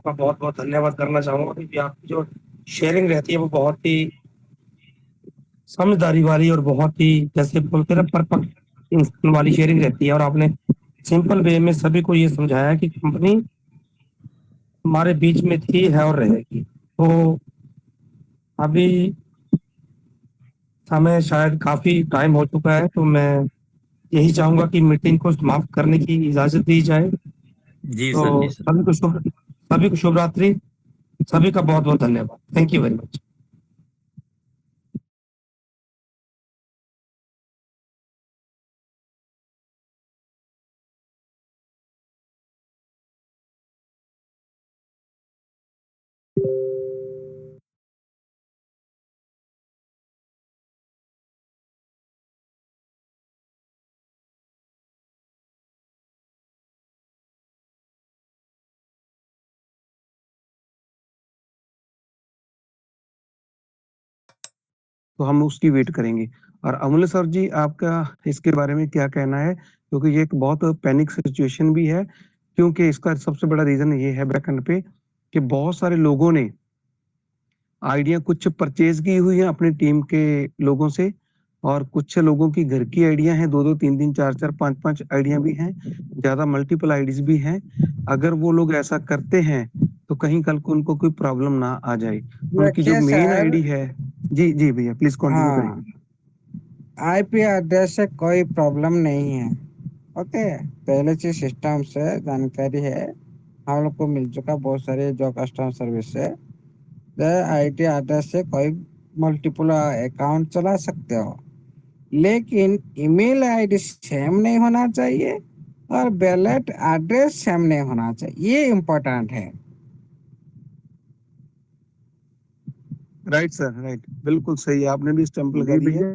आपका बहुत बहुत धन्यवाद करना चाहूंगा, क्योंकि आपकी जो शेयरिंग रहती है वो बहुत ही समझदारी वाली और बहुत ही, जैसे बोलते हैं ना, परफेक्ट इंसान वाली शेयरिंग रहती है। और आपने सिंपल वे में सभी को ये समझाया कि कंपनी हमारे बीच में थी, है और रहेगी। तो अभी समय शायद काफी टाइम हो चुका है, तो मैं यही चाहूंगा कि मीटिंग को समाप्त करने की इजाजत दी जाए। जी तो सर, जी सर। सभी को शुभ रात्रि। सभी का बहुत बहुत धन्यवाद। Thank you very much. तो हम उसकी वेट करेंगे। और अमूल्य सर जी, आपका इसके बारे में क्या कहना है? क्योंकि ये एक बहुत पैनिक सिचुएशन भी है, क्योंकि इसका सबसे बड़ा रीजन ये है बैकएंड पे कि बहुत सारे लोगों ने आइडिया कुछ परचेज की हुई है अपनी टीम के लोगों से, और कुछ लोगों की घर की आइडिया है, 2-2 3-3 4-4 5-5 आइडिया भी हैं, ज्यादा मल्टीपल आईडीज भी हैं। अगर वो लोग ऐसा करते हैं तो कहीं कल को उनको कोई प्रॉब्लम ना आ जाए। उनकी जो देखिए मेन सर, आईडी है। जी जी भैया, प्लीज कंटिन्यू करें। हाँ, आईपी एड्रेस से कोई प्रॉब्लम नहीं है। ओके, पहले से सिस्टम से जानकारी है, हम लोग को मिल चुका बहुत सारे जो कस्टमर सर्विस से। आईटी एड्रेस से कोई मल्टीपल अकाउंट चला सकते हो, लेकिन ईमेल आईडी सेम नहीं होना चाहिए और वैलेट एड्रेस सेम नहीं होना चाहिए, ये इम्पोर्टेंट है। राइट सर, राइट, बिल्कुल सही है, आपने भी स्टैंप लगा दी है।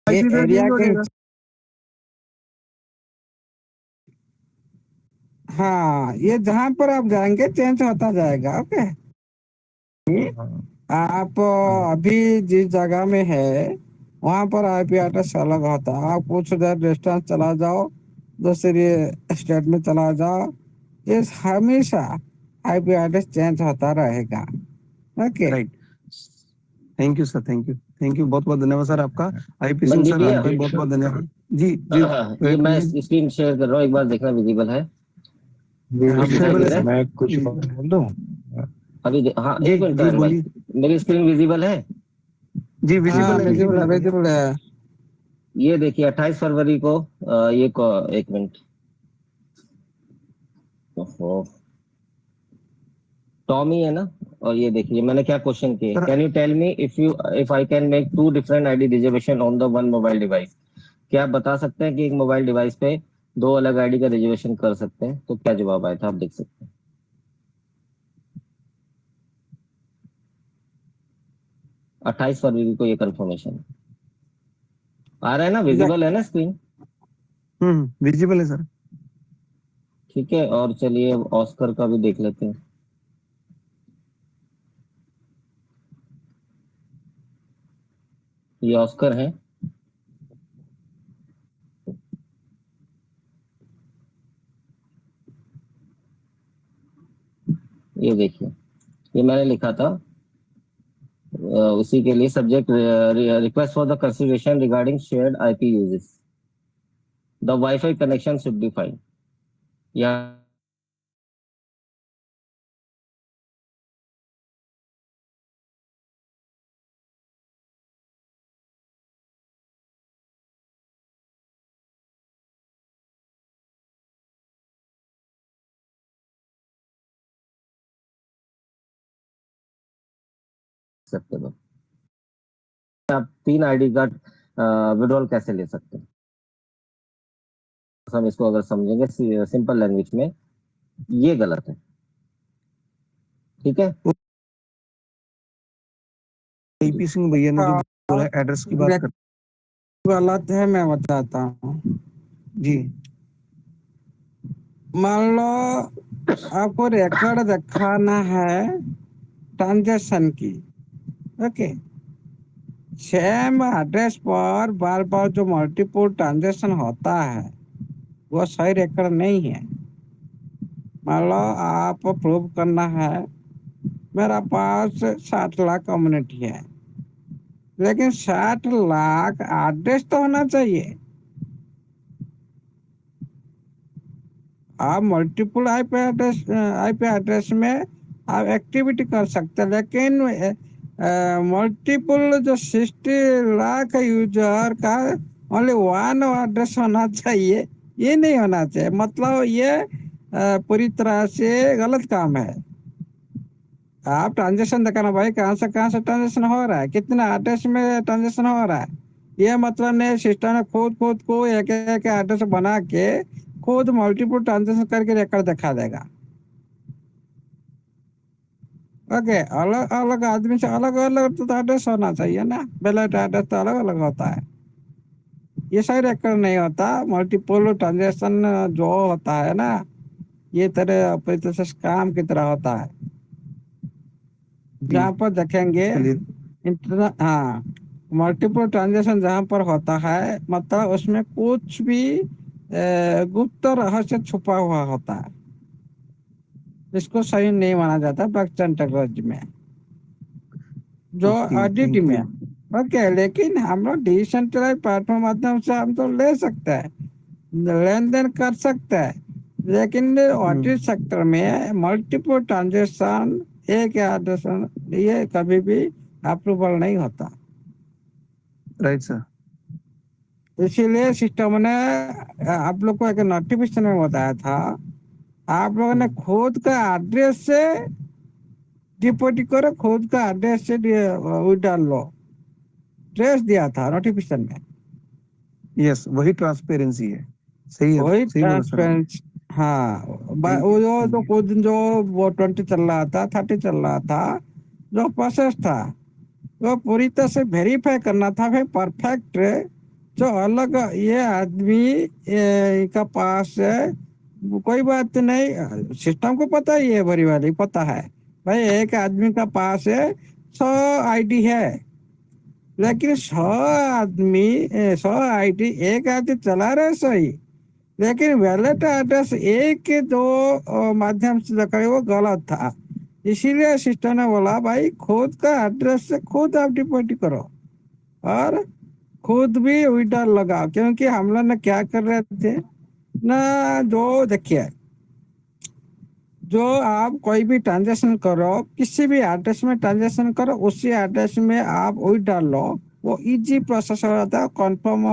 ये एरिया के, हाँ, ये जहाँ पर आप जाएंगे चेंज होता जाएगा। ओके, आप अभी जिस जगह में है वहाँ पर आईपी एड्रेस अलग होता है। आप कुछ देर डिस्टेंस चला जाओ, दूसरी स्टेट में चला जाओ, ये हमेशा आईपी एड्रेस चेंज होता रहेगा। Okay, right, thank you sir, thank you, thank you, बहुत बहुत धन्यवाद सर आपका। आईपी सिंह मनदीप सर, भैया, आपका भी बहुत बहुत धन्यवाद। जी जी, ये मैं कहिए। स्क्रीन शेयर कर रहा हूँ, एक बार देखना विजिबल है। हाँ, कुछ दिखाई विजिबल दे है रहा सर। है मैं कुछ जी बात बोल दूं? हाँ, जी एक मिनट जी, रायन भाई, बोलिए। मेरी स्क्रीन विजिबल है। जी हाँ, विजिबल है, विजिबल विजिबल है, है भैया। विजिबल है। ये देखिए 28 फरवरी को एक मिनट। ओहो, टॉमी है ना। और ये देखिए मैंने क्या क्वेश्चन किए, sir can you tell me if I can make two different ID reservation on the one mobile device. क्या आप बता सकते हैं कि एक मोबाइल डिवाइस पे दो अलग आईडी का रिजर्वेशन कर सकते हैं? तो क्या जवाब आया था, आप देख सकते हैं। 28 फरवरी को ये कंफर्मेशन आ रहा है ना, विजिबल है ना स्क्रीन? विजिबल है सर। ठीक है, और चलिए अब ऑस्कर का भी देख लेते हैं। ये ऑस्कर है। ये देखिए, ये मैंने लिखा था उसी के लिए, subject request for the consideration regarding shared IP uses, the wifi connection should be fine. या सकते हो आप तीन आईडी का विड्रॉल कैसे ले सकते हैं? हम इसको अगर समझेंगे सिंपल लैंग्वेज में, ये गलत है। ठीक है, आईपी सिंह भैया ने जो बोला एड्रेस की बात कर। गलत है, मैं बताता हूँ। जी मान लो आपको रिकॉर्ड दिखाना है ट्रांजैक्शन की। ओके, सेम एड्रेस पर बार बार जो मल्टीपल ट्रांजैक्शन होता है वो सही रिकॉर्ड नहीं है। मान लो आप प्रूव करना है मेरा पास 60 लाख कम्युनिटी है, लेकिन 60 लाख एड्रेस तो होना चाहिए। आप मल्टीपल आईपी एड्रेस में आप एक्टिविटी कर सकते हैं, लेकिन मल्टीपल जो 60 लाख यूजर का ओनली वन एड्रेस होना चाहिए, ये नहीं होना चाहिए। मतलब ये पूरी तरह से गलत काम है। आप ट्रांजेक्शन दिखाना भाई, कहाँ से ट्रांजेक्शन हो रहा है, कितना एड्रेस में ट्रांजेक्शन हो रहा है। ये मतलब नहीं सिस्टम ने खुद को एक एक एड्रेस बना के खुद मल्टीपल ट्रांजेक्शन करके रिकॉर्ड दिखा देगा। ओके, अलग अलग आदमी से अलग अलग तो एड्रेस होना चाहिए ना, वैलिड एड्रेस तो अलग अलग होता है। ये सही रिकॉर्ड नहीं होता। मल्टीपल ट्रांजेक्शन जो होता है ना, ये तरह पूरी तरह से स्कैम की तरह होता है। जी जहाँ पर देखेंगे चलिए। इंटरनेट, हाँ, मल्टीपल ट्रांजेक्शन जहाँ पर होता है मतलब उसमें कुछ भी गुप्त रहस्य छुपा हुआ होता है। इसको सही नहीं माना जाता ब्लॉकचेन टेक्नोलॉजी में, जो ओके ऑडिट थैंक में। यू। ओके, लेकिन हम लोग डिसेंट्रलाइज प्लेटफॉर्म माध्यम से हम तो ले सकते हैं, लेन देन कर सकते हैं, लेकिन ऑडिट सेक्टर में मल्टीपल ट्रांजेक्शन एक एड्रेस ये कभी भी अप्रूवल नहीं होता। Right sir. इसीलिए सिस्टम ने आप लोग को एक नोटिफिकेशन में बताया था, आप लोगों ने खुद का एड्रेस से डिपोजिट करो, खुद का एड्रेस से विड्रॉ लो, ट्रेस दिया था नोटिफिकेशन में। यस वही ट्रांसपेरेंसी है। सही है, वही सही बोला सर आपने। ट्रांसपेरेंट। हाँ, थैंक वो यू जो थैंक यू। कुछ दिन जो वो 20 चल रहा था, 30 चल रहा था, जो प्रोसेस था वो पूरी तरह से वेरीफाई करना था फिर परफेक्ट। जो अलग ये आदमी का पास है, वो कोई बात नहीं, सिस्टम को पता ही है, बड़ी वाली पता है भाई एक आदमी का पास है 100 आईडी है, लेकिन 100 आईडी एक आदमी चला रहे सही, लेकिन वैलेट एड्रेस एक के दो माध्यम से जो करे वो गलत था। इसीलिए सिस्टम ने बोला भाई खुद का एड्रेस से खुद आप डिपॉजिट करो और खुद भी विड्रॉल लगाओ। क्योंकि हम लोग ने क्या कर रहे थे ना, जो देखिए, जो आप कोई भी ट्रांजेक्शन करो, किसी भी एड्रेस में ट्रांजेक्शन करो, उसी एड्रेस में आप विड्रॉल लो, वो इजी प्रोसेस हो जाता है, कंफर्म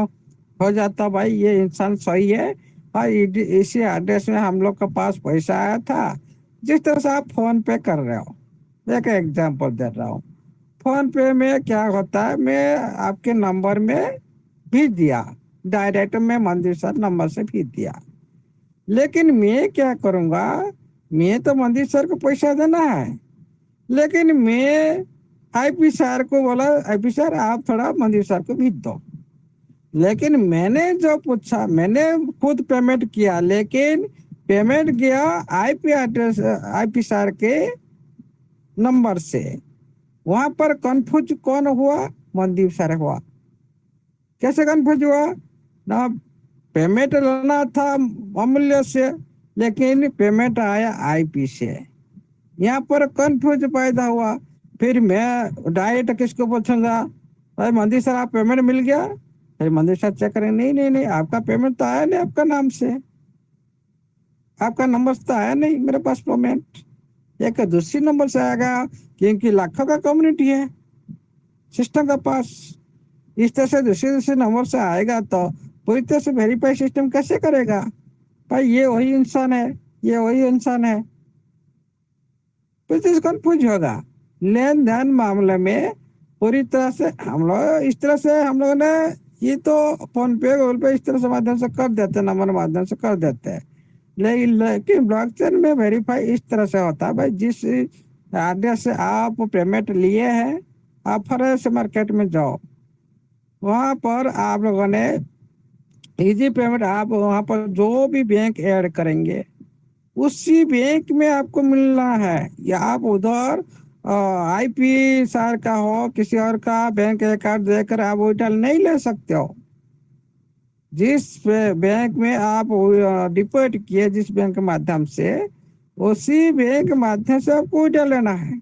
हो जाता भाई ये इंसान सही है और इसी एड्रेस में हम लोग के पास पैसा आया था। जिस तरह से आप फोन पे कर रहे हो, एक एग्जांपल दे रहा हूँ। फोन पे में क्या होता है, मैं आपके नंबर में भेज दिया, डायरेक्ट में मंदिर सर नंबर से भेज दिया, लेकिन मैं क्या करूंगा, मैं तो मंदिर सर को पैसा देना है, लेकिन मैं आईपी सर को बोला आईपी सर आप थोड़ा मंदिर सर को भेज दो, लेकिन मैंने जो पूछा मैंने खुद पेमेंट किया, लेकिन पेमेंट गया आईपी एड्रेस आईपी सर के नंबर से। वहां पर कंफ्यूज कौन हुआ, मनदीप सर हुआ। कैसे कंफ्यूज हुआ ना, पेमेंट लेना था अमूल्य से, लेकिन पेमेंट आया आईपी से, यहाँ पर कंफ्यूज पैदा हुआ। फिर मैं डायरेक्ट किसको पूछूंगा, भाई मंदिर सर आप पेमेंट मिल गया, फिर मंदिर सर चेक करेंगे, नहीं नहीं नहीं आपका पेमेंट तो आया नहीं, आपका नाम से, आपका नंबर तो आया नहीं मेरे पास पेमेंट, एक दूसरी नंबर से आएगा, क्योंकि लाखों का कम्युनिटी है सिस्टम का पास। इस तरह से दूसरे दूसरे नंबर से आएगा तो पूरी तरह से वेरीफाई सिस्टम कैसे करेगा भाई ये वही इंसान है, ये वही इंसान है, तो कंफ्यूज होगा। लेन देन मामले में पूरी तरह से हम लोग इस तरह से हम लोगों ने ये तो फोन पे गूगल पे इस तरह से माध्यम से कर देते हैं, नंबर माध्यम से कर देते हैं, लेकिन ब्लॉकचेन में वेरीफाई इस तरह से होता है भाई, जिस एड्रेस से आप पेमेंट लिए हैं, आप फॉरेक्स मार्केट में जाओ, वहां पर आप लोगों ने इजी पेमेंट, आप वहां पर जो भी बैंक ऐड करेंगे उसी बैंक में आपको मिलना है, या आप उधर आईपी सर का हो किसी और का बैंक अकाउंट देकर आप विड्रॉल नहीं ले सकते हो। जिस बैंक में आप डिपॉजिट किए जिस बैंक के माध्यम से, उसी बैंक के माध्यम से आपको विड्रॉल लेना है,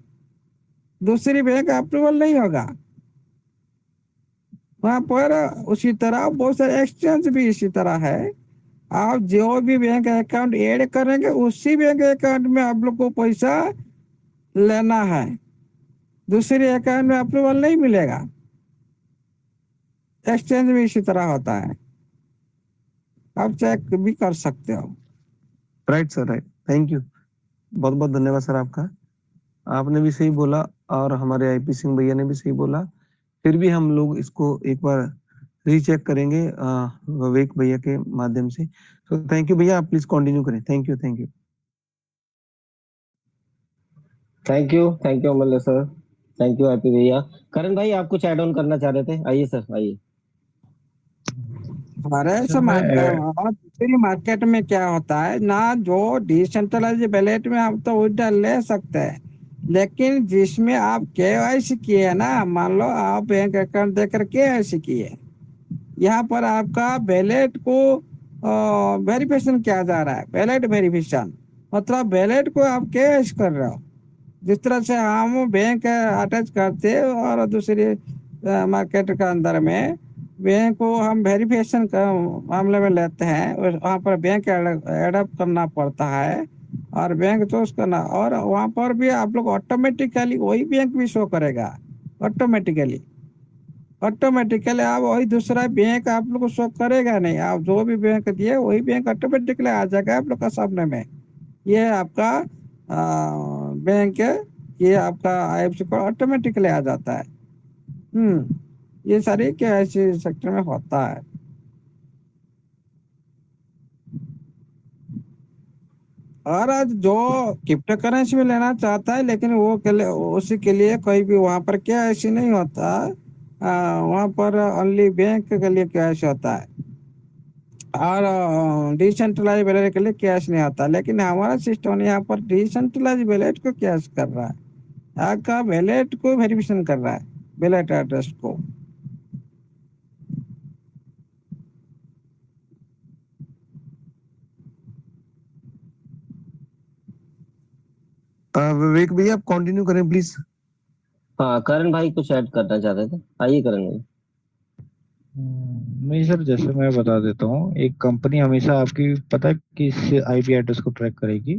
दूसरी बैंक अप्रूवल नहीं होगा वहां पर। उसी तरह बहुत सारे एक्सचेंज भी इसी तरह है, आप जो भी बैंक अकाउंट ऐड करेंगे उसी बैंक अकाउंट में आप लोग को पैसा लेना है, दूसरे अकाउंट में अप्रूवल नहीं मिलेगा। एक्सचेंज भी इसी तरह होता है, आप चेक भी कर सकते हो। Right sir, right, thank you, बहुत बहुत धन्यवाद सर आपका। आपने भी सही बोला और हमारे आईपी सिंह भैया ने भी सही बोला। फिर भी हम लोग इसको एक बार रीचेक करेंगे विवेक भैया के माध्यम से। तो थैंक यू भैया, आप प्लीज कंटिन्यू करें। Thank you, thank you. Thank you अमूल्य सर, थैंक यू हैप्पी भैया। करण भाई आप कुछ ऐड ऑन करना चाह रहे थे, आइए सर आइए। हमारे सर मैं दूसरी मार्केट में क्या होता है ना, जो डिसेंट्रलाइज वैलेट में आप तो विड्रॉल ले सकते हैं, लेकिन जिसमें आप केवाईसी किए ना, मान लो आप बैंक अकाउंट देकर केवाईसी किए, यहाँ पर आपका वैलेट को वेरिफिकेशन किया जा रहा है। वैलेट वेरिफिकेशन मतलब वैलेट को आप केवाईसी कर रहे हो, जिस तरह से हम बैंक अटैच करते हैं और दूसरी मार्केट के अंदर में बैंक को हम वेरिफिकेशन का मामले में लेते हैं, वहाँ पर बैंक एडअप करना पड़ता है और बैंक चूज करना, और वहाँ पर भी आप लोग ऑटोमेटिकली वही बैंक भी शो करेगा। ऑटोमेटिकली आप वही दूसरा बैंक आप लोग को शो करेगा नहीं, आप जो भी बैंक दिए वही बैंक ऑटोमेटिकली आ जाएगा आप लोग का सामने में। ये आपका बैंक है, ये आपका आईएफएससी कोड ऑटोमेटिकली आ जाता है। ये सारी केवाईसी सेक्टर में होता है। और आज जो क्रिप्टो करेंसी में लेना चाहता है, लेकिन वो के लिए उसी के लिए कोई भी वहां पर केवाईसी नहीं होता, वहां पर ओनली बैंक के लिए केवाईसी होता है, और डिसेंट्रलाइज वैलेट के लिए कैश नहीं आता। लेकिन हमारा सिस्टम यहाँ पर डिसेंट्रलाइज वैलेट को कैश कर रहा है, आपका वैलेट को वेरिफिकेशन कर रहा है, वैलेट एड्रेस को। विवेक भैया आप कंटिन्यू करें प्लीज। हाँ करण भाई कुछ ऐड करना चाहते थे, आइए करण भाई। नहीं सर, जैसे मैं बता देता हूँ, एक कंपनी हमेशा आपकी पता है किस आईपी एड्रेस को ट्रैक करेगी,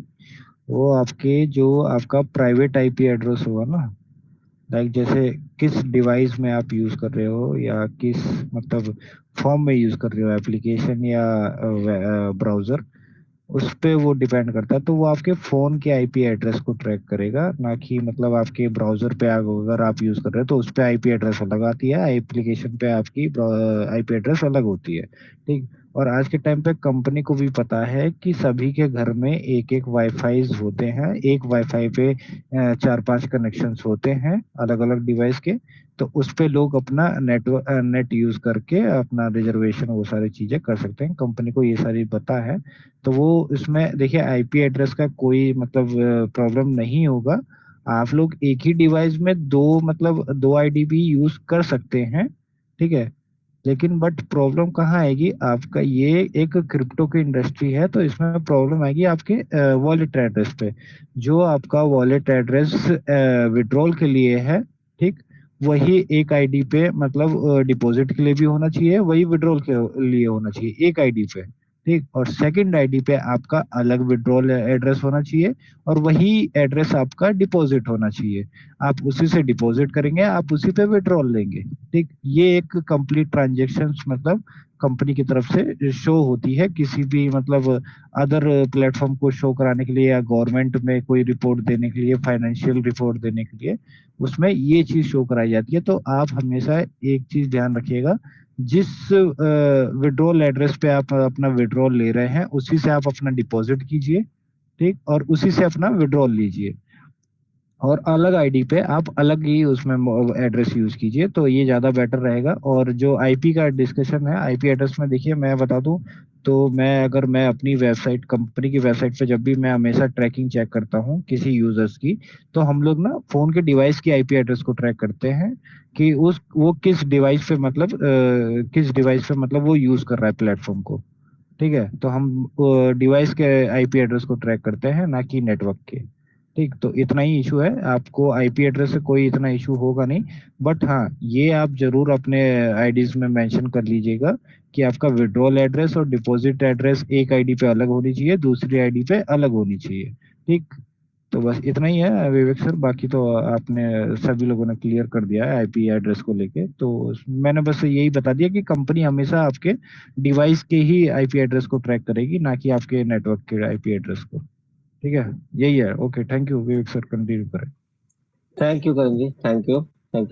वो आपके जो आपका प्राइवेट आईपी एड्रेस होगा ना, लाइक जैसे किस डिवाइस में आप यूज कर रहे हो या किस मतलब फॉर्म में यूज कर रहे हो, एप्लीकेशन या ब्राउजर, उस पे वो डिपेंड करता है। तो वो आपके फोन के आईपी एड्रेस को ट्रैक करेगा, ना कि मतलब आपके ब्राउजर पे अगर आप यूज कर रहे हो तो उस पे आईपी एड्रेस अलग आती है, एप्लीकेशन पे आपकी आईपी एड्रेस अलग होती है, ठीक। और आज के टाइम पे कंपनी को भी पता है कि सभी के घर में एक एक वाईफाई होते हैं, एक वाईफाई पे 4-5 कनेक्शन होते हैं अलग अलग डिवाइस के। तो उस पे लोग अपना नेट यूज करके अपना रिजर्वेशन वो सारी चीजें कर सकते हैं, कंपनी को ये सारी पता है। तो वो इसमें देखिए आईपी एड्रेस का कोई मतलब प्रॉब्लम नहीं होगा, आप लोग एक ही डिवाइस में दो आईडी भी यूज कर सकते हैं, ठीक है। लेकिन बट प्रॉब्लम कहाँ आएगी, आपका ये एक क्रिप्टो की इंडस्ट्री है, तो इसमें प्रॉब्लम आएगी आपके वॉलेट एड्रेस पे। जो आपका वॉलेट एड्रेस विड्रॉल के लिए है, ठीक, वही एक आईडी पे मतलब डिपॉजिट के लिए भी होना चाहिए, वही विड्रॉल के लिए होना चाहिए एक आईडी पे, ठीक। और सेकंड आईडी पे आपका अलग विड्रॉल एड्रेस होना चाहिए और वही एड्रेस आपका डिपॉजिट होना चाहिए। आप उसी से डिपॉजिट करेंगे, आप उसी पे विड्रॉल लेंगे, ठीक। ये एक कंप्लीट ट्रांजेक्शन मतलब कंपनी की तरफ से शो होती है, किसी भी मतलब अदर प्लेटफॉर्म को शो कराने के लिए या गवर्नमेंट में कोई रिपोर्ट देने के लिए, फाइनेंशियल रिपोर्ट देने के लिए, उसमें ये चीज शो कराई जाती है। तो आप हमेशा एक चीज ध्यान रखिएगा, जिस विड्रॉल एड्रेस पे आप अपना विड्रॉल ले रहे हैं उसी से आप अपना डिपॉजिट कीजिए, ठीक, और उसी से अपना विड्रॉल लीजिए, और अलग आईडी पे आप अलग ही उसमें एड्रेस यूज कीजिए, तो ये ज्यादा बेटर रहेगा। और जो आईपी का डिस्कशन है, आईपी एड्रेस में देखिए मैं बता दूं तो मैं अपनी वेबसाइट, कंपनी की वेबसाइट पे जब भी मैं हमेशा ट्रैकिंग चेक करता हूँ किसी यूजर्स की, तो हम लोग ना फोन के डिवाइस की आईपी एड्रेस को ट्रैक करते हैं कि उस वो किस डिवाइस पे मतलब वो यूज कर रहा है प्लेटफॉर्म को। ठीक है, तो हम डिवाइस के आईपी एड्रेस को ट्रैक करते हैं, ना कि नेटवर्क के। ठीक, तो इतना ही इशू है, आपको आईपी एड्रेस से कोई इतना इशू होगा नहीं। बट हाँ, ये आप जरूर अपने आईडीज में मेंशन कर लीजिएगा कि आपका विड्रॉल एड्रेस और डिपॉजिट एड्रेस एक आईडी पे अलग होनी चाहिए, दूसरी आईडी पे अलग होनी चाहिए। ठीक, तो बस इतना ही है विवेक सर, बाकी तो आपने सभी लोगों ने क्लियर कर दिया है आईपी एड्रेस को लेके। तो मैंने बस यही बता दिया कि कंपनी हमेशा आपके डिवाइस के ही आईपी एड्रेस को ट्रैक करेगी, ना कि आपके नेटवर्क के आईपी एड्रेस को। ठीक है, यही है। Okay, thank you Vivek sir, continue करें। Thank you Karan ji, thank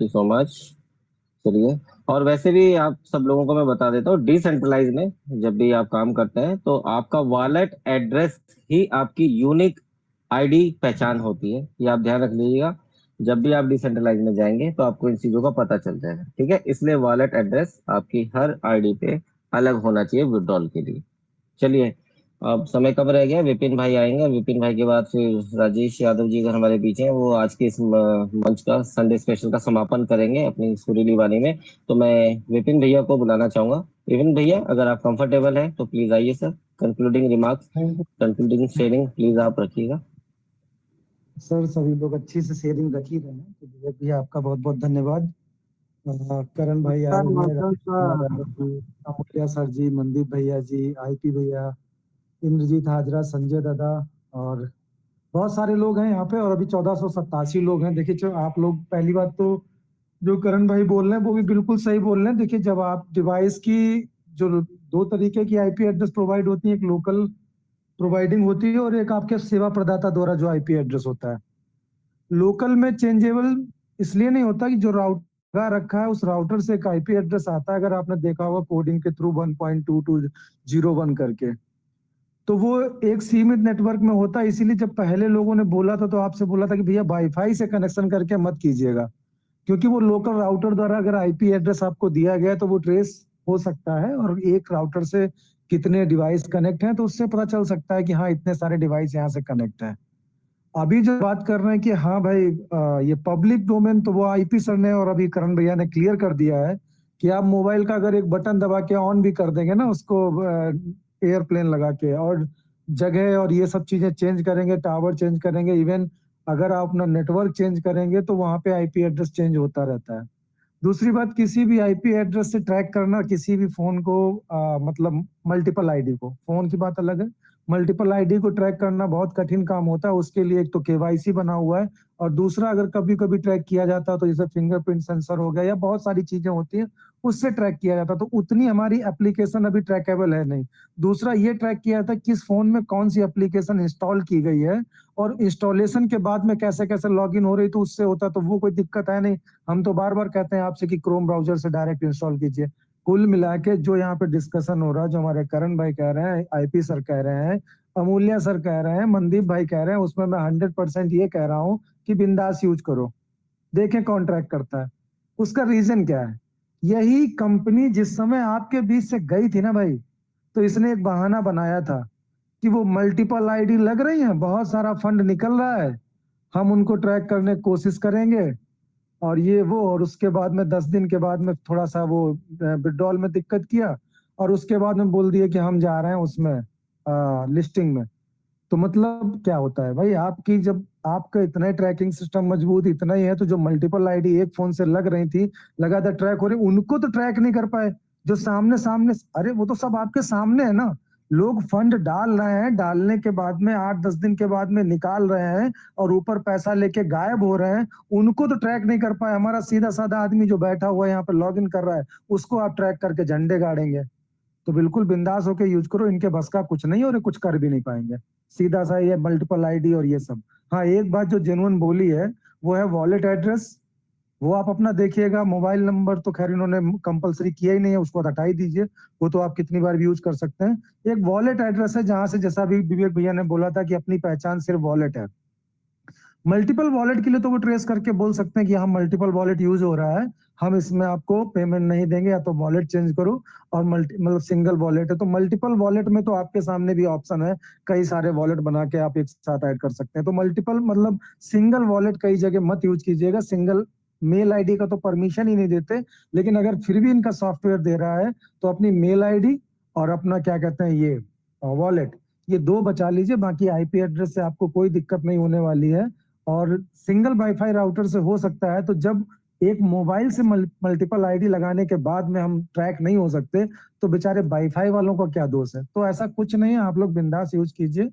you so much. चलिए, और वैसे भी आप सब लोगों को मैं बता देता हूँ, डिसेंट्रलाइज में जब भी आप काम करते हैं तो आपका वॉलेट एड्रेस ही आपकी यूनिक आईडी पहचान होती है, ये आप ध्यान रख लीजिएगा। जब भी आप डिसेंट्रलाइज में जाएंगे तो आपको इन चीजों का पता चल जाएगा, ठीक है। इसलिए वॉलेट एड्रेस आपकी हर आईडी पे अलग होना चाहिए विड्रॉल के लिए। चलिए, अब समय कब रह गया, विपिन भाई आएंगे, विपिन भाई के बाद फिर राजेश यादव जी अगर हमारे बीच हैं, वो आज के इस मंच का संडे स्पेशल का समापन करेंगे अपनी सुरीली वाणी में। तो मैं विपिन भैया को बुलाना चाहूंगा। विपिन भैया, अगर आप कंफर्टेबल हैं तो प्लीज आइए sir, concluding remarks, concluding sharing please आप रखिएगा। सर सभी लोग अच्छी से शेयरिंग रख ही रहे हैं, तो विवेक भैया आपका बहुत बहुत धन्यवाद। करण भाई आए हुए हैं, राजेश कुमार यादव जी, अमूल्या सर जी, मनदीप भैया जी, आईपी भैया, इंद्रजीत हाजरा, संजय दादा, और बहुत सारे लोग हैं यहाँ पे। और अभी 1487 लोग हैं। देखिए, जो आप लोग, पहली बात तो जो करण भाई बोल रहे हैं वो भी बिल्कुल सही बोल रहे हैं। देखिए, जब आप डिवाइस की जो दो तरीके की आईपी एड्रेस प्रोवाइड होती है, एक लोकल प्रोवाइडिंग होती है और एक आपके सेवा प्रदाता द्वारा जो आईपी एड्रेस होता है। लोकल में चेंजेबल इसलिए नहीं होता कि जो राउटर रखा है उस राउटर से एक आईपी एड्रेस आता है, अगर आपने देखा होगा कोडिंग के थ्रू 1.2201 करके, तो वो एक सीमित नेटवर्क में होता है। इसीलिए जब पहले लोगों ने बोला था तो आपसे बोला था कि भैया वाईफाई से कनेक्शन करके मत कीजिएगा, क्योंकि वो लोकल राउटर द्वारा अगर आईपी एड्रेस आपको दिया गया तो वो ट्रेस हो सकता है, और एक राउटर से कितने डिवाइस कनेक्ट हैं तो उससे पता चल सकता है कि हाँ, इतने सारे डिवाइस यहाँ से कनेक्ट हैं। अभी जो बात कर रहे हैं कि हाँ भाई, ये पब्लिक डोमेन, तो वो आईपी सर ने और अभी करण भैया ने क्लियर कर दिया है कि आप मोबाइल का अगर एक बटन दबा के ऑन भी कर देंगे ना उसको, एयरप्लेन लगा के, और जगह और ये सब चीजें चेंज करेंगे, टावर चेंज करेंगे, इवन अगर आप अपना नेटवर्क चेंज करेंगे तो वहां पे आईपी एड्रेस चेंज होता रहता है। दूसरी बात, किसी भी आईपी एड्रेस से ट्रैक करना किसी भी फोन को, मतलब मल्टीपल आईडी को, फोन की बात अलग है, मल्टीपल आईडी को ट्रैक करना बहुत कठिन काम होता है। उसके लिए एक तो केवाईसी बना हुआ है, और दूसरा अगर कभी कभी ट्रैक किया जाता है तो जैसे फिंगरप्रिंट सेंसर हो गया या बहुत सारी चीजें होती हैं, उससे ट्रैक किया जाता है। तो उतनी हमारी एप्लीकेशन अभी ट्रैकेबल है नहीं। दूसरा ये ट्रैक किया जाता है किस फोन में कौन सी एप्लीकेशन इंस्टॉल की गई है, और इंस्टॉलेशन के बाद में कैसे कैसे लॉगिन हो रही, तो उससे होता, तो वो कोई दिक्कत है नहीं। हम तो बार बार कहते हैं आपसे कि क्रोम ब्राउजर से डायरेक्ट इंस्टॉल कीजिए। कुल मिला के जो यहाँ पे डिस्कशन हो रहा है, जो हमारे करण भाई कह रहे हैं, आईपी सर कह रहे हैं, अमूल्या सर कह रहे हैं, मनदीप भाई कह रहे हैं, उसमें मैं 100% ये कह रहा हूँ कि बिंदास यूज करो, देखें कौन ट्रैक करता है। उसका रीजन क्या है? यही कंपनी जिस समय आपके बीच से गई थी ना भाई, तो इसने एक बहाना बनाया था कि वो मल्टीपल आईडी लग रही हैं, बहुत सारा फंड निकल रहा है, हम उनको ट्रैक करने की कोशिश करेंगे, और ये वो, और उसके बाद में 10 दिन के बाद में थोड़ा सा वो विड्रॉल में दिक्कत किया, और उसके बाद में बोल दिए कि हम जा रहे हैं उसमें लिस्टिंग में। तो मतलब क्या होता है भाई, आपकी जब आपका इतना ट्रैकिंग सिस्टम मजबूत इतना ही है, तो जो मल्टीपल आईडी एक फोन से लग रही थी, लगातार ट्रैक हो रही, उनको तो ट्रैक नहीं कर पाए। जो सामने सामने, अरे वो तो सब आपके सामने है ना, लोग फंड डाल रहे हैं, डालने के बाद में 8-10 दिन के बाद में निकाल रहे हैं, और ऊपर पैसा लेके गायब हो रहे हैं, उनको तो ट्रैक नहीं कर पाए। हमारा सीधा साधा आदमी जो बैठा हुआ है यहाँ पे लॉग इन कर रहा है, उसको आप ट्रैक करके झंडे गाड़ेंगे? तो बिल्कुल बिंदास होके यूज करो, इनके बस का कुछ नहीं, और ये कुछ कर भी नहीं पाएंगे। सीधा सा ये मल्टीपल आईडी और ये सब। हाँ, एक बात जो जेन्युइन बोली है वो है वॉलेट एड्रेस। वो आप अपना देखिएगा, मोबाइल नंबर तो खैर इन्होंने कंपलसरी किया ही नहीं है, उसको हटा ही दीजिए, वो तो आप कितनी बार भी यूज कर सकते हैं। एक वॉलेट एड्रेस है जहां से, जैसा भी विवेक भैया ने बोला था कि अपनी पहचान सिर्फ वॉलेट है। मल्टीपल वॉलेट के लिए तो वो ट्रेस करके बोल सकते हैं कि हाँ मल्टीपल वॉलेट यूज हो रहा है, हम इसमें आपको पेमेंट नहीं देंगे, या तो वॉलेट चेंज करो। और मल्टी मतलब सिंगल वॉलेट है तो मल्टीपल वॉलेट में तो आपके सामने भी ऑप्शन है, कई सारे वॉलेट बना के आप एक साथ ऐड कर सकते हैं। तो मल्टीपल मतलब सिंगल वॉलेट कई जगह मत यूज कीजिएगा। सिंगल मेल आईडी का तो परमिशन ही नहीं देते, लेकिन अगर फिर भी इनका सॉफ्टवेयर दे रहा है तो अपनी मेल आईडी और अपना क्या कहते हैं ये वॉलेट, ये दो बचा लीजिए। बाकी आईपी एड्रेस से आपको कोई दिक्कत नहीं होने वाली है। और सिंगल वाईफाई राउटर से हो सकता है, तो जब एक मोबाइल से मल्टीपल आईडी लगाने के बाद में हम ट्रैक नहीं हो सकते, तो बेचारे वाईफाई वालों का क्या दोष है। तो ऐसा कुछ नहीं है, आप लोग बिंदास यूज कीजिए।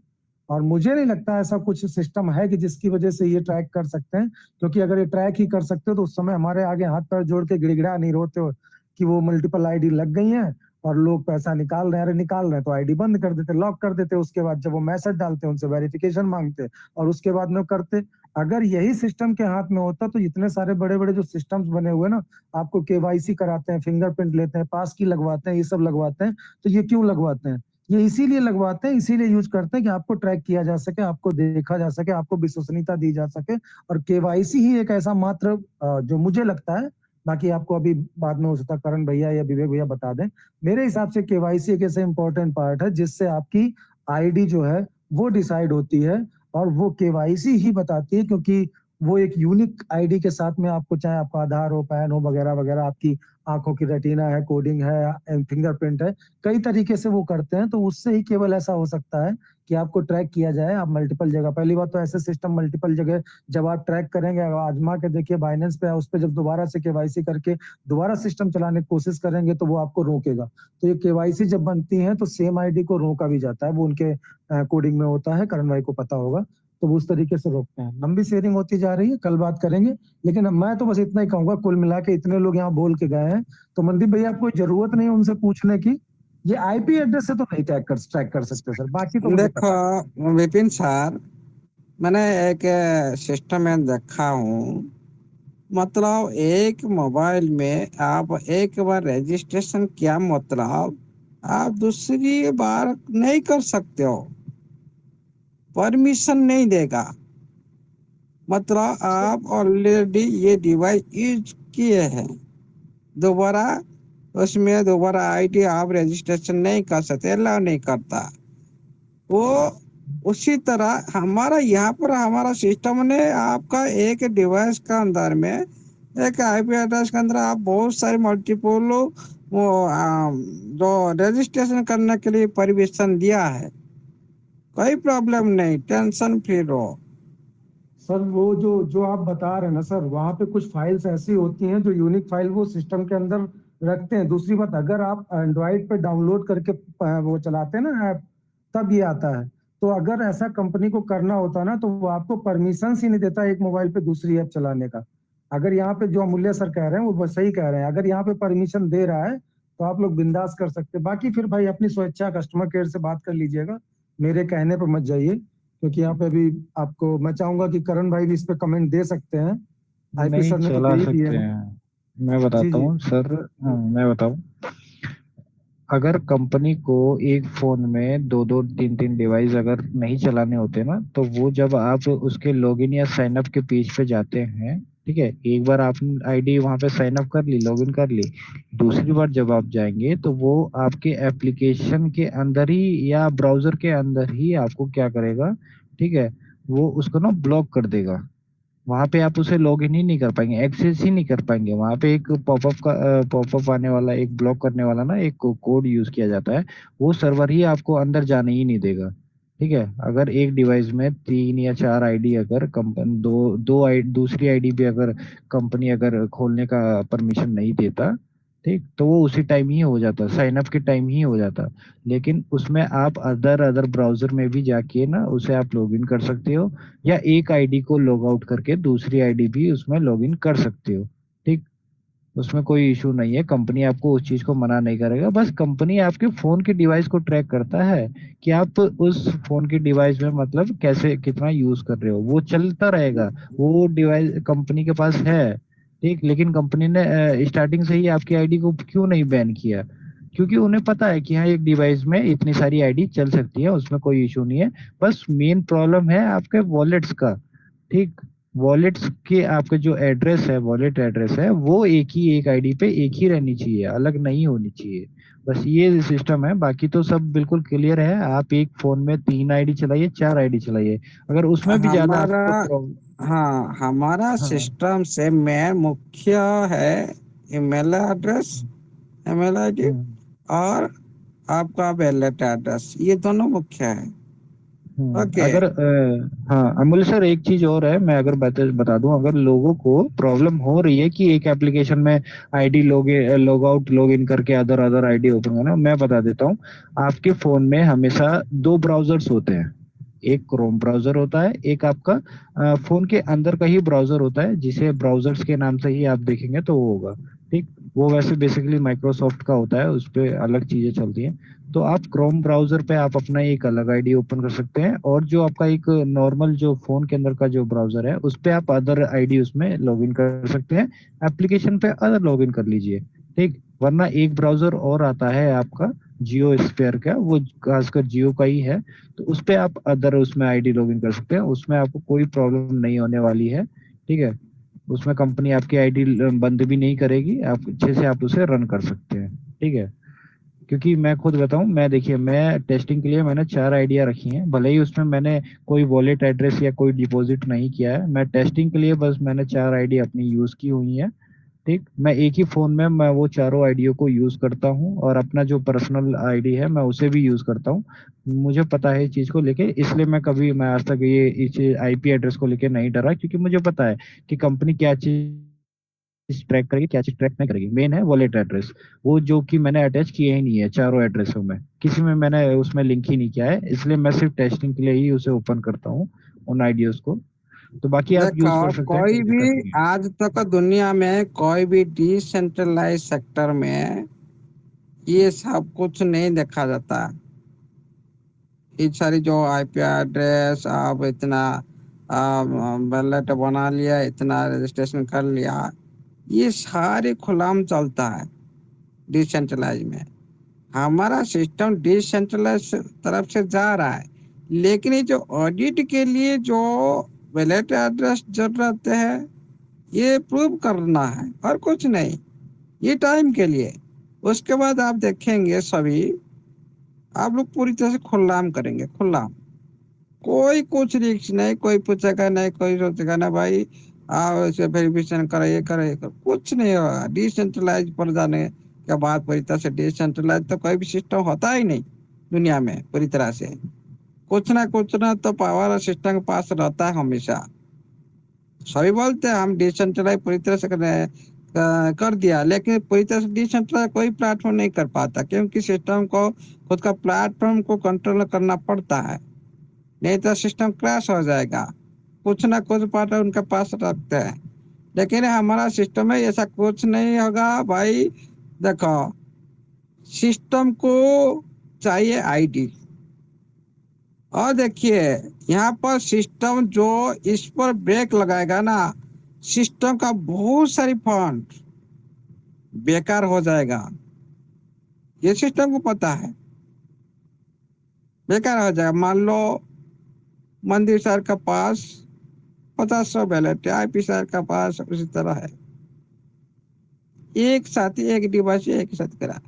और मुझे नहीं लगता ऐसा कुछ सिस्टम है कि जिसकी वजह से ये ट्रैक कर सकते हैं, क्योंकि अगर ये ट्रैक ही कर सकते हो तो उस समय हमारे आगे हाथ पैर जोड़ के गिड़गिड़ा नहीं रोते हो कि वो मल्टीपल आईडी लग गई हैं और लोग पैसा निकाल रहे हैं। अरे निकाल रहे हैं तो आईडी बंद कर देते, लॉक कर देते, उसके बाद जब वो मैसेज डालते उनसे वेरिफिकेशन मांगते और उसके बाद में करते। अगर यही सिस्टम के हाथ में होता तो इतने सारे बड़े बड़े जो सिस्टम्स बने हुए ना, आपको केवाईसी कराते हैं, फिंगरप्रिंट लेते हैं, पास की लगवाते हैं, ये सब लगवाते हैं, तो ये क्यों लगवाते हैं? ये इसीलिए लगवाते हैं, इसीलिए यूज करते हैं कि आपको ट्रैक किया जा सके, आपको देखा जा सके, आपको विश्वसनीयता दी जा सके। और केवाईसी ही एक ऐसा मात्र जो मुझे लगता है, बाकी आपको अभी बाद में हो सकता है करण भैया या विवेक भैया बता दें, मेरे हिसाब से केवाईसी एक ऐसे इंपॉर्टेंट पार्ट है जिससे आपकी आईडी जो है वो डिसाइड होती है। और वो केवाईसी ही बताती है, क्योंकि वो एक यूनिक आईडी के साथ में आपको, चाहे आपका आधार हो, पैन हो, वगैरह वगैरह, आपकी आंखों की रेटिना है, कोडिंग है, फिंगरप्रिंट है, कई तरीके से वो करते हैं। तो उससे ही केवल ऐसा हो सकता है कि आपको ट्रैक किया जाए। आप मल्टीपल जगह, पहली बात तो ऐसे सिस्टम मल्टीपल जगह जब आप ट्रैक करेंगे, आजमा के देखिए बाइनेंस पे, उस पर जब दोबारा से केवाईसी करके दोबारा सिस्टम चलाने की कोशिश करेंगे तो वो आपको रोकेगा। तो ये केवाईसी जब बनती है तो सेम आईडी को रोका भी जाता है, वो उनके कोडिंग में होता है, करण भाई को पता होगा। तो वो उस तरीके से रोकते हैं। लंबी शेयरिंग होती जा रही है, कल बात करेंगे। लेकिन मैं तो बस इतना ही कहूंगा, कुल मिला के इतने लोग यहाँ बोल के गए हैं, तो मनदीप भैया कोई जरूरत नहीं उनसे पूछने की। ये आईपी एड्रेस से तो नहीं ट्रैक कर सकते सर, बाकी तो मुझे पता है। देखो विपिन सर, मैंने एक सिस्टम में देखा हूँ, मतलब एक मोबाइल में आप एक बार रजिस्ट्रेशन किया, मतलब आप दूसरी बार नहीं कर सकते हो, परमिशन नहीं देगा। मतलब आप ऑलरेडी ये डिवाइस यूज किए हैं, दोबारा उसमें दोबारा आईडी आप रजिस्ट्रेशन नहीं कर सकते, अलाउ नहीं करता वो। उसी तरह हमारा यहाँ पर हमारा सिस्टम ने आपका एक डिवाइस का अंदर में, एक आईपी एड्रेस के अंदर आप बहुत सारे मल्टीपल वो जो रजिस्ट्रेशन करने के लिए परमिशन दिया है। कोई प्रॉब्लम नहीं, टेंशन फ्री रहो। सर वो जो जो आप बता रहे हैं ना सर, वहां पे कुछ फाइल्स ऐसी होती हैं जो यूनिक फाइल वो सिस्टम के अंदर रखते हैं। दूसरी बात, अगर आप एंड्रॉइड पे डाउनलोड करके वो चलाते हैं ना ऐप, तब ये आता है। तो अगर ऐसा कंपनी को करना होता ना, तो वो आपको परमिशन ही नहीं देता एक मोबाइल पे दूसरी ऐप चलाने का। अगर यहाँ पे जो अमूल्य सर कह रहे हैं वो बस सही कह रहे हैं, अगर यहाँ पे परमिशन दे रहा है तो आप लोग बिंदास कर सकते हैं। बाकी फिर भाई अपनी स्वेच्छा कस्टमर केयर से बात कर लीजिएगा, मेरे कहने पर मत जाइए। क्योंकि यहाँ पे भी आपको मैं चाहूंगा कि करण भाई भी इस पे कमेंट दे सकते हैं, आईपी नहीं सर ने तो चला दे ही दिए सकते हैं। हैं। मैं जी बताता जी। हूँ सर। मैं बताऊँ, अगर कंपनी को एक फोन में दो दो तीन तीन डिवाइस अगर नहीं चलाने होते ना, तो वो जब आप उसके लॉगिन या साइन अप के पेज पे जाते हैं, ठीक है, एक बार आपने आईडी वहां पे साइन अप कर ली, लॉगिन कर ली, दूसरी बार जब आप जाएंगे तो वो आपके एप्लीकेशन के अंदर ही या ब्राउजर के अंदर ही आपको क्या करेगा, ठीक है, वो उसको ना ब्लॉक कर देगा। वहां पे आप उसे लॉग इन ही नहीं कर पाएंगे, एक्सेस ही नहीं कर पाएंगे। वहां पे एक पॉपअप आने वाला, एक ब्लॉक करने वाला ना एक कोड यूज किया जाता है, वो सर्वर ही आपको अंदर जाने ही नहीं देगा। ठीक है, अगर एक डिवाइस में 3 या 4 आईडी अगर कंपनी दूसरी आईडी भी अगर कंपनी अगर खोलने का परमिशन नहीं देता, ठीक, तो वो उसी टाइम ही हो जाता, साइन अप के टाइम ही हो जाता। लेकिन उसमें आप अदर अदर ब्राउजर में भी जाके ना उसे आप लॉग इन कर सकते हो, या एक आईडी को लॉग आउट करके दूसरी आईडी भी उसमें लॉग इन कर सकते हो। ठीक, उसमें कोई इशू नहीं है, कंपनी आपको उस चीज को मना नहीं करेगा। बस कंपनी आपके फोन के डिवाइस को ट्रैक करता है कि आप उस फोन के डिवाइस में मतलब कैसे कितना यूज कर रहे हो, वो चलता रहेगा। वो डिवाइस कंपनी के पास है, ठीक, लेकिन कंपनी ने स्टार्टिंग से ही आपकी आईडी को क्यों नहीं बैन किया? क्योंकि उन्हें पता है कि हाँ एक डिवाइस में इतनी सारी आईडी चल सकती है, उसमें कोई इशू नहीं है। बस मेन प्रॉब्लम है आपके वॉलेट्स का। ठीक। वॉलेट्स के आपका जो एड्रेस है, वॉलेट एड्रेस है, वो एक आईडी पे एक ही रहनी चाहिए, अलग नहीं होनी चाहिए। बस ये सिस्टम है, बाकी तो सब बिल्कुल क्लियर है। आप एक फोन में 3 आईडी चलाइए, 4 आईडी चलाइए, अगर उसमें भी ज्यादा हमारा आपको प्रॉब्लम। हाँ, हमारा हाँ। सिस्टम से मेन मुख्य है ईमेल एड्रेस, ईमेल आईडी, हम्म। और आपका वैलेट एड्रेस, ये दोनों मुख्य है। ओके। अगर हाँ अमूल सर, एक चीज और है, मैं अगर बता दूं, अगर लोगों को प्रॉब्लम हो रही है कि एक एप्लीकेशन में ID log out log in करके अदर अदर आईडी ओपन करना, मैं बता देता हूँ। आपके फोन में हमेशा 2 ब्राउजर्स होते हैं। एक क्रोम ब्राउजर होता है, एक आपका फोन के अंदर का ही ब्राउजर होता है, जिसे ब्राउजर्स के नाम से ही आप देखेंगे तो वो होगा। ठीक। वो वैसे बेसिकली माइक्रोसॉफ्ट का होता है, उस पे अलग चीजें चलती हैं। तो आप क्रोम ब्राउजर पे आप अपना एक अलग आईडी ओपन कर सकते हैं, और जो आपका एक नॉर्मल जो फोन के अंदर का जो ब्राउजर है, उस पे आप अदर आईडी उसमें लॉगिन कर सकते हैं। एप्लीकेशन पे अदर लॉगिन कर लीजिए। ठीक। वरना एक ब्राउजर और आता है आपका, जियो स्पेयर का, वो खासकर जियो का ही है। तो उस पे आप अदर उसमें आईडी लॉगिन कर सकते हैं, उसमें आपको कोई प्रॉब्लम नहीं होने वाली है। ठीक है। उसमें कंपनी आपकी आईडी बंद भी नहीं करेगी, आप अच्छे से आप उसे रन कर सकते हैं। ठीक है। क्योंकि मैं खुद बताऊं, मैं देखिए, मैं टेस्टिंग के लिए मैंने 4 आइडिया रखी हैं, भले ही उसमें मैंने कोई वॉलेट एड्रेस या कोई डिपॉजिट नहीं किया है, मैं टेस्टिंग के लिए बस मैंने 4 आईडी अपनी यूज की हुई है। ठीक। मैं एक ही फोन में मैं वो चारों आईडियों को यूज करता हूँ, और अपना जो पर्सनल आईडी है मैं उसे भी यूज करता हूँ। मुझे पता है इस चीज को लेके, इसलिए मैं आज तक ये इस आईपी एड्रेस को लेके नहीं डरा, क्योंकि मुझे पता है कि कंपनी क्या चीज ट्रैक करेगी, क्या चीज ट्रैक नहीं करेगी। मेन है वॉलेट एड्रेस, वो जो कि मैंने अटैच किए ही नहीं है चारों एड्रेसों में, किसी में मैंने उसमें लिंक ही नहीं किया है, इसलिए मैं सिर्फ टेस्टिंग के लिए ही उसे ओपन करता हूँ, उन आइडियोज को। तो बाकी आप देखो, यूज कर सकते हैं, कोई कोई भी दिक्कत नहीं है। आज तक दुनिया में कोई भी डिसेंट्रलाइज सेक्टर में ये सब कुछ नहीं देखा जाता। ये सारी जो आईपी एड्रेस आप इतना बैलेट बना लिया, इतना रजिस्ट्रेशन कर लिया, ये सारे खुलाम चलता है डिसेंट्रलाइज में। हमारा सिस्टम डिसेंट्रलाइज तरफ से जा रहा है, लेकिन ये जो ऑडिट के लिए जो वैलेट एड्रेस जरूरत है, ये प्रूव करना है और कुछ नहीं, ये टाइम के लिए। उसके बाद आप देखेंगे सभी, आप लोग पूरी तरह से खुल्लाम करेंगे, खुल्लाम। कोई कुछ रिक्स नहीं, कोई पूछेगा नहीं, कोई सोचेगा ना भाई आओ इसे वेरिफिकेशन करो, ये करो, ये करो, कुछ नहीं होगा। डिसेंट्रलाइज पर जाने के बाद पूरी तरह से डिसेंट्रलाइज तो कोई भी सिस्टम होता ही नहीं दुनिया में पूरी तरह से। कुछ ना तो पावर सिस्टम के पास रहता है हमेशा। सभी बोलते हैं हम डिसेंट्रलाइज पूरी तरह से कर दिया, लेकिन पूरी तरह से डिसेंट्रलाइज कोई प्लेटफॉर्म नहीं कर पाता, क्योंकि सिस्टम को खुद का प्लेटफॉर्म को कंट्रोल करना पड़ता है, नहीं तो सिस्टम क्रैश हो जाएगा। कुछ ना कुछ पार्ट उनके पास रखते हैं, लेकिन हमारा सिस्टम में ऐसा कुछ नहीं होगा भाई। देखो, सिस्टम को चाहिए आईडी, और देखिए यहाँ पर सिस्टम जो इस पर ब्रेक लगाएगा ना, सिस्टम का बहुत सारी फंड बेकार हो जाएगा, ये सिस्टम को पता है, बेकार हो जाएगा। मान लो मंदिर सर के पास 50 बैलेट है, आईपी सर का पास उसी तरह है, एक साथ ही एक डिवाइस एक साथ करा,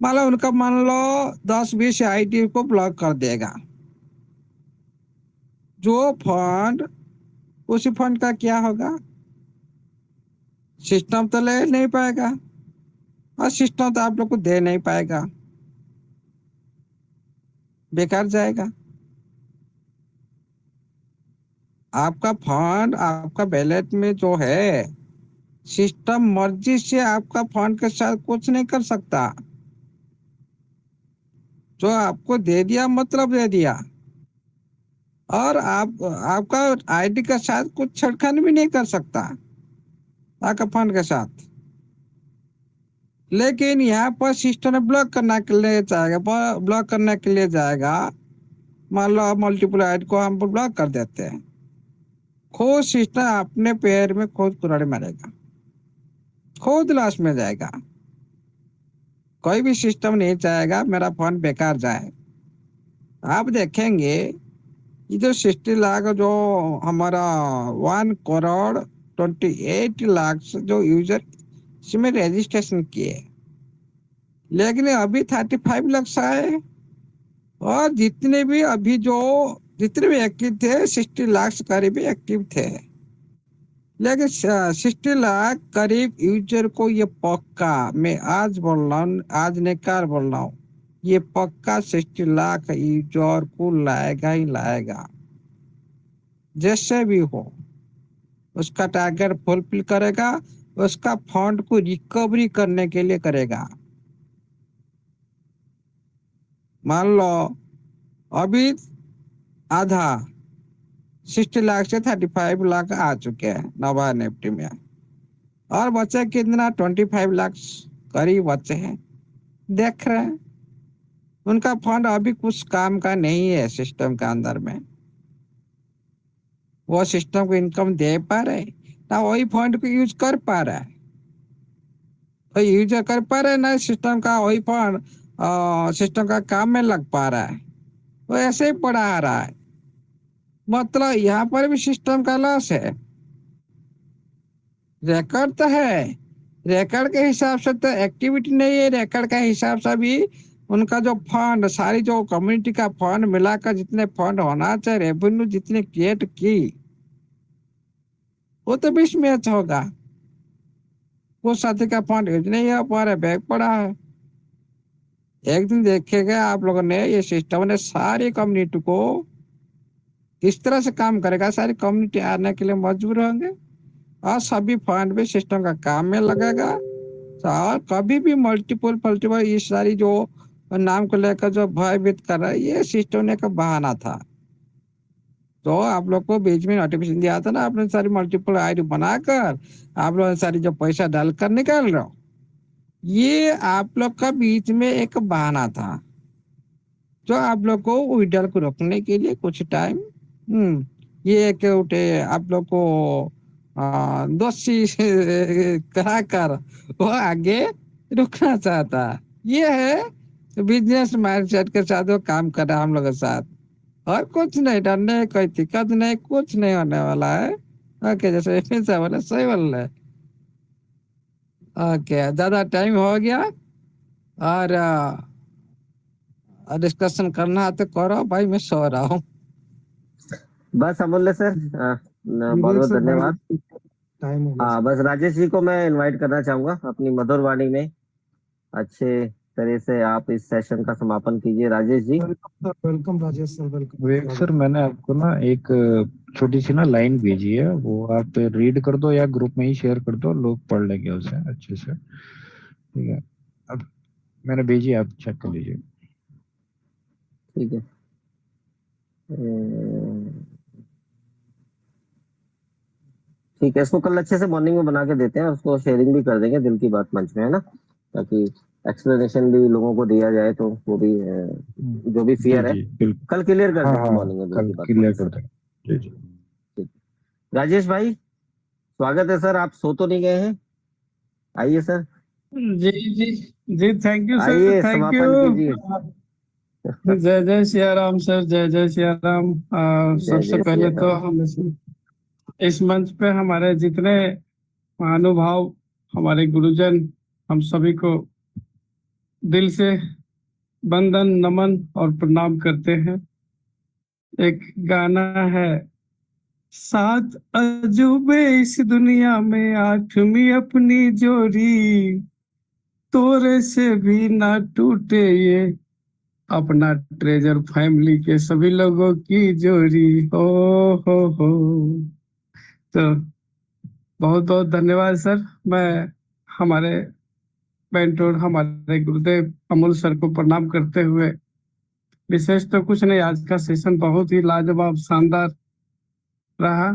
मान लो उनका, मान लो 10-20 आईडी को ब्लॉक कर देगा, जो फंड, उसी फंड का क्या होगा? सिस्टम तो ले नहीं पाएगा, और सिस्टम तो आप लोग को दे नहीं पाएगा, बेकार जाएगा। आपका फंड, आपका बैलेट में जो है, सिस्टम मर्जी से आपका फंड के साथ कुछ नहीं कर सकता। जो आपको दे दिया मतलब दे दिया, और आप आपका आईडी के साथ कुछ छेड़खानी भी नहीं कर सकता आपका फंड के साथ। लेकिन यहाँ पर सिस्टम ब्लॉक करने के लिए जाएगा, ब्लॉक करने के लिए जाएगा, मान लो मल्टीपल आईडी को हम ब्लॉक कर देते हैं, खुद सिस्टम अपने पैर में खुद कुल्हाड़ी मारेगा, खुद लाश में जाएगा। कोई भी सिस्टम नहीं चाहेगा मेरा फंड बेकार जाए। आप देखेंगे ये जो 60 लाख जो हमारा 1 करोड़ 28 लाख जो यूजर इसमें रजिस्ट्रेशन किए, लेकिन अभी 35 लाख आए, और जितने भी अभी जो जितने भी एक्टिव थे 60 लाख करीब एक्टिव थे, लेकिन 60 लाख करीब यूजर को ये पक्का, मैं आज बोल रहा हूँ, आज नहीं कल बोल रहा हूँ, ये पक्का 60 लाख यूजर को लाएगा ही लाएगा, जैसे भी हो उसका टारगेट फुलफिल करेगा, उसका फंड को रिकवरी करने के लिए करेगा। मान लो अभी आधा 60 लाख से 35 लाख आ चुके हैं नवा निफ्टी में, और बचे कितना 25 लाख करीब बचे हैं, देख रहे हैं उनका फंड अभी कुछ काम का नहीं है सिस्टम के अंदर में, वो सिस्टम को इनकम दे पा रहे ना, वही फंड को यूज कर पा रहा है, तो यूज कर पा रहे ना सिस्टम का, वही फंड सिस्टम का काम में लग पा रहा है, वो ऐसे ही पड़ा आ रहा है, मतलब यहाँ पर भी सिस्टम का लॉस है। रिकॉर्ड तो है, रिकॉर्ड के हिसाब से तो एक्टिविटी नहीं है, रिकॉर्ड के हिसाब से भी उनका जो फंड, सारी जो कम्युनिटी का फंड मिलाकर जितने फंड होना चाहिए, रेवेन्यू जितने क्रिएट की, वो तो 20 में अच्छा होगा, वो साथी का फंड यूज नहीं हो पा रहा, बैग पड़ा है। एक दिन देखेगा आप लोगों ने, ये सिस्टम ने सारी कम्युनिटी को किस तरह से काम करेगा, सारी कम्युनिटी आने के लिए मजबूर होंगे, और सभी फंड भी सिस्टम का काम में लगेगा, और कभी भी मल्टीपल ये सारी जो नाम को लेकर जो भयभीत कर रहा है, ये सिस्टम ने एक बहाना था। तो आप लोग को बीच में नोटिफिकेशन दिया था ना, आपने सारी मल्टीपल आईडी बनाकर आप लोग सारी जो पैसा डालकर निकाल रहे हो, ये आप लोग का बीच में एक बहाना था, जो आप लोग को विड्रॉल को रोकने के लिए कुछ टाइम ये एक उठे आप लोग को दोषी कराकर वो आगे रुकना चाहता। ये है बिजनेस माइंडसेट के साथ वो काम कर रहा है हम लोग के साथ, और कुछ नहीं, डरने कोई दिक्कत नहीं, कुछ नहीं होने वाला है। ओके, जैसे बोले सही बोल रहे। ओके, ज्यादा टाइम हो गया, और डिस्कशन करना है तो करो भाई, मैं सो रहा हूँ। बस अमूल्य सर, बहुत बहुत धन्यवाद। टाइम हो गया हाँ, बस राजेश जी को मैं इनवाइट करना चाहूंगा अपनी मधुर वाणी में, अच्छे तरह से आप इस सेशन का समापन कीजिए Rajesh ji. Welcome Rajesh sir, welcome. Vivek sir, मैंने आपको ना एक छोटी सी ना लाइन भेजी है, वो आप रीड कर दो या ग्रुप में ही शेयर कर दो, लोग पढ़ लेंगे उसे अच्छे से, ठीक है? अब मैंने भेजी, आप चेक कर लीजिए। ठीक है, ठीक है, इसको कल अच्छे से मॉर्निंग में बना के देते हैं, उसको शेयरिंग भी कर देंगे दिल की बात मंच में, है ना, ताकि एक्सप्लेनेशन भी लोगों को दिया जाए, तो वो भी जो भी फियर है बिल्कुल, कल क्लियर कर हाँ देंगे हाँ, मॉर्निंग में दिल कल की बात क्लियर मंच कर से। देंगे। जी। ठीक। राजेश भाई, स्वागत है सर, आप सो तो नहीं गए हैं? आइए सर, जी जी जी, थैंक यू सर, आइए थैंक समापन कीजिए। यू। जय जय सिया राम सर, जय जय सिया राम। जय सबसे जय पहले सिया तो राम। हम इस मंच पे हमारे जितने महानुभाव, हमारे गुरुजन, हम सभी को दिल से वंदन, नमन और प्रणाम करते हैं। एक गाना है, 7 अजूबे इस दुनिया में, 8वीं अपनी जोड़ी, तोरे से भी ना टूटे ये अपना ट्रेजर, फैमिली के सभी लोगों की जोड़ी हो। तो बहुत बहुत धन्यवाद सर। मैं हमारे मेंटोर, हमारे गुरुदेव अमूल सर को प्रणाम करते हुए, विशेष तो कुछ नहीं, आज का सेशन बहुत ही लाजवाब, शानदार रहा,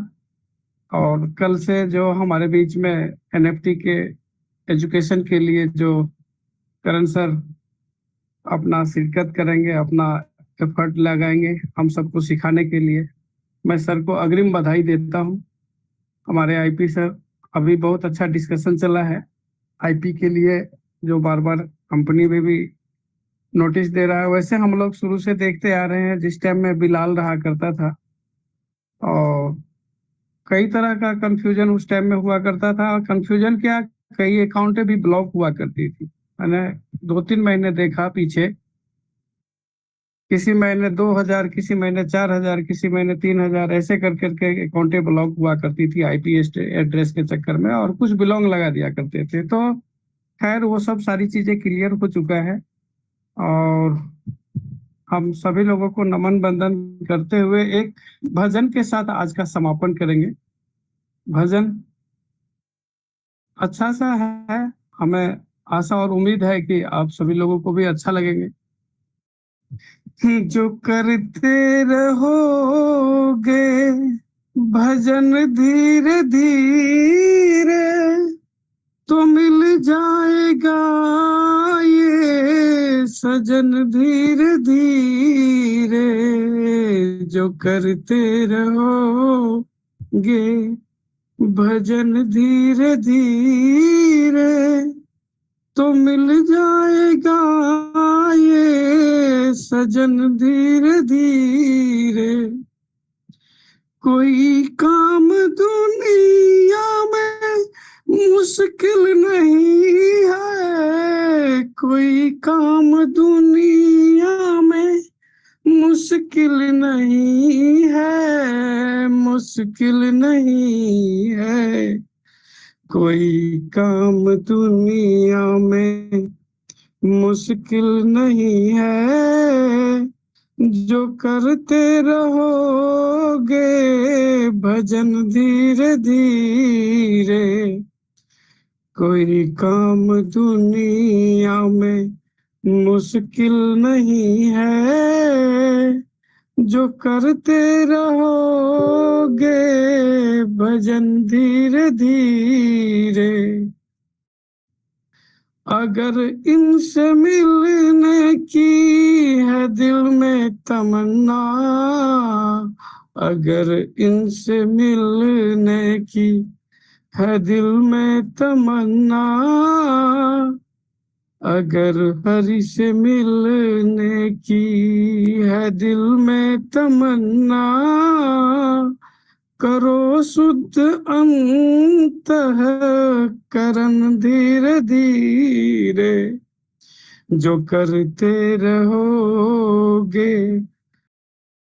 और कल से जो हमारे बीच में एनएफटी के एजुकेशन के लिए जो करण सर अपना शिरकत करेंगे, अपना एफर्ट लगाएंगे हम सबको सिखाने के लिए, मैं सर को अग्रिम बधाई देता हूं। हमारे आईपी सर, अभी बहुत अच्छा डिस्कशन चला है आईपी के लिए, जो बार बार कंपनी में भी नोटिस दे रहा है। वैसे हम लोग शुरू से देखते आ रहे हैं, जिस टाइम में बिलाल रहा करता था और कई तरह का कंफ्यूजन उस टाइम में हुआ करता था। कंफ्यूजन क्या, कई अकाउंटें भी ब्लॉक हुआ करती थी। मैंने 2-3 महीने देखा पीछे, किसी महीने 2,000, किसी महीने 4,000, किसी महीने 3,000, ऐसे कर करके अकाउंटें ब्लॉक हुआ करती थी आईपी एड्रेस के चक्कर में, और कुछ बिलोंग लगा दिया करते थे। तो खैर वो सब सारी चीजें क्लियर हो चुका है, और हम सभी लोगों को नमन बंदन करते हुए एक भजन के साथ आज का समापन करेंगे। भजन अच्छा सा है, हमें आशा और उम्मीद है कि आप सभी लोगों को भी अच्छा लगेंगे। जो करते रहोगे भजन धीरे धीरे, तो मिल जाएगा ये सजन धीरे धीरे। जो करते रहोगे भजन धीरे धीरे, तो मिल जाएगा ये सजन धीरे धीरे। कोई काम दुनिया में मुश्किल नहीं है, कोई काम दुनिया में मुश्किल नहीं है, मुश्किल नहीं है। कोई काम दुनिया में मुश्किल नहीं है, जो करते रहोगे भजन धीरे धीरे। कोई काम दुनिया में मुश्किल नहीं है, जो करते रहोगे भजन धीरे धीरे। अगर इनसे मिलने की है दिल में तमन्ना, अगर इनसे मिलने की है दिल में तमन्ना, अगर हरि से मिलने की है दिल में तमन्ना, करो शुद्ध अंतः करण धीरे धीरे। जो करते रहोगे